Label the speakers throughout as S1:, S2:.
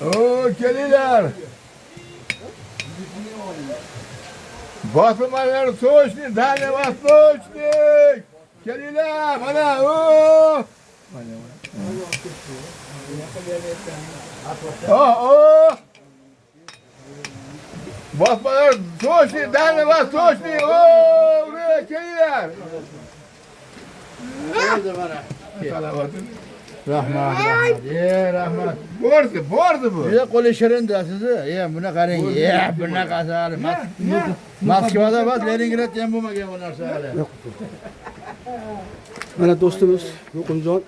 S1: Oo geliler. Basmalar soğuşni, tane bas soğuşni. Geliler bana oo. Oh. Basmalar soğuşni, tane bas soğuşni. Oo buraya geliler.
S2: Rahmat. Rahmat.
S1: Bordu bu.
S2: Bir de kolu şirin de sizi. Buna karın. Buna kasarı. Moskvada bak Leningrad diyen bu magen bunlar sağlı.
S3: Mana do'stimiz Muqimjon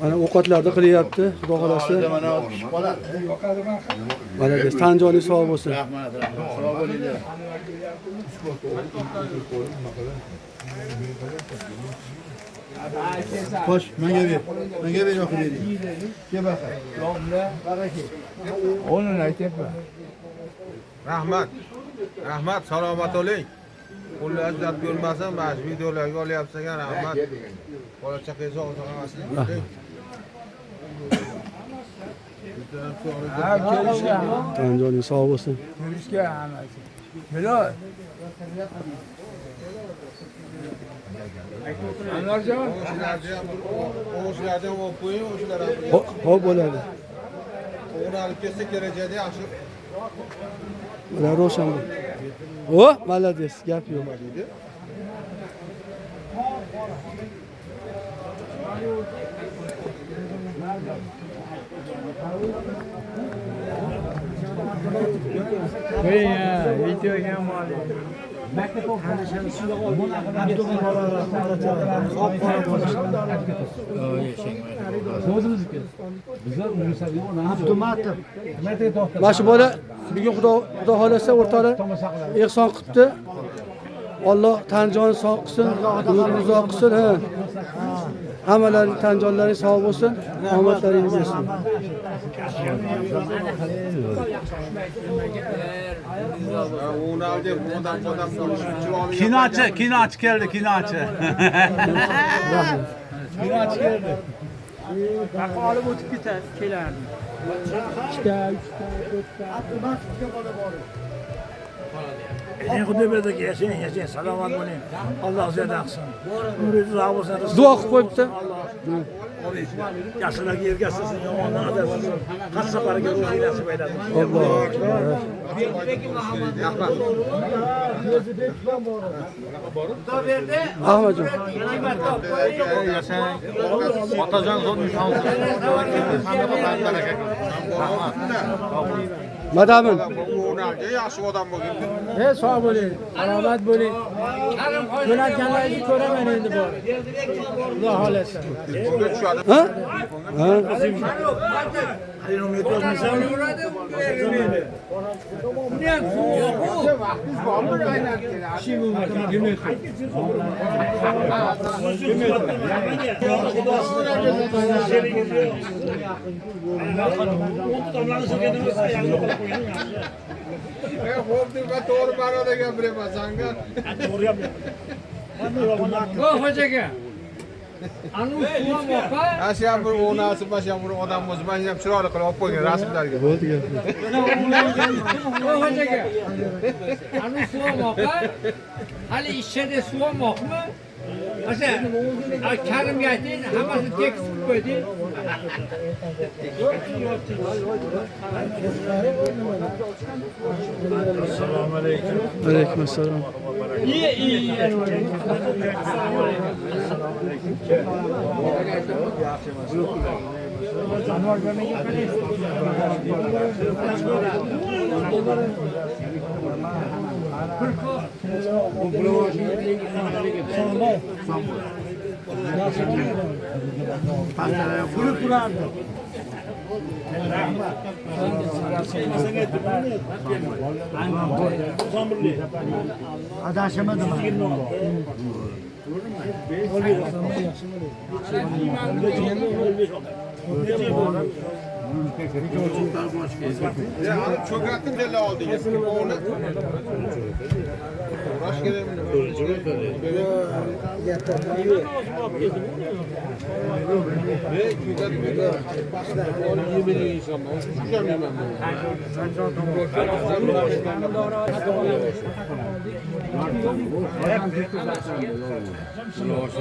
S3: mana ovqatlarda qilyapti, xudo xolasa. Mana biz tan joying sog' bo'lsin.
S2: Rahmat. Sog' bo'linglar. Xo'sh, menga ber. Menga ber yoqib bering. Ke baqa.
S1: Onu aytyapman.
S4: Rahmat, salomat bo'ling. Qo'llar izzat ko'rmasin, mana shu videolarga olyapsan, rahmat. Bola chaqay sog' sog'masin.
S3: Tan joying sog' bo'lsin.
S1: Ko'rishga hammasi. Milod. Anvarjon.
S4: O'shalardan olib qo'ying, o'shalar ham.
S3: Xo'p bo'ladi.
S4: To'g'ri olib kelsa kelajakda yaxshi.
S3: Mana Roshan. O, malades, gap yo'q.
S1: Video ham
S3: Mana shu bola bugun xudo xolasa o'rtoqlar ehson qilibdi. Alloh tan joni sog' qilsin, umrini uzoq qilsin. Hammalaring tan jonlaring sog' bo'lsin, omadlaringiz bo'lsin.
S5: Kinochi keldi, kinochi. Kinochi keldi.
S6: Baqa olib o'tib ketadi, kelardi. 2ta, 4ta.
S5: Xudo berdi, yashang, salomat bo'ling. Alloh ziyoda qilsin. Umringiz uzoq bo'lsin.
S3: Duo qilib qo'yibdi.
S5: Yaxshilarga ergashsin, yomondan adashsin. Har safariga ro'zi nasib aylasin.
S3: Alloh. Ahmadjon.
S4: Yashang. Otajon zo'rni sog'sin.
S3: Madamin.
S4: O'rnalga yaxshi odam bo'lgan.
S6: Sog' bo'ling, salomat bo'ling. Jo'natganlaringizni ko'raman endi bor. Xudo xolasa.
S3: Ha?
S4: To'g'ri ma'noda gapiryapman sanga.
S6: Xo'jaga. Anu suv moqa.
S4: Ashu ham bir onasi, mana ham bir odam bo'lsa, mana ham chiroyli qilib olib qo'ygan rasmlarga.
S3: Bo'ldi gap.
S6: Xo'jaga. Anu suv moqa. Hali ishada suv moqmi? Asa, Karimga ayting, hammasini tekst qilib qo'ydi.
S5: Assalomu alaykum.
S3: Alaykum assalom.
S6: İyi.
S2: Adashamadım.
S4: Ya alıp çökerttim deli aldınız. Onu uğraş geleyim. Onu yemeğini inşallah. Onu sıçacağım yemem.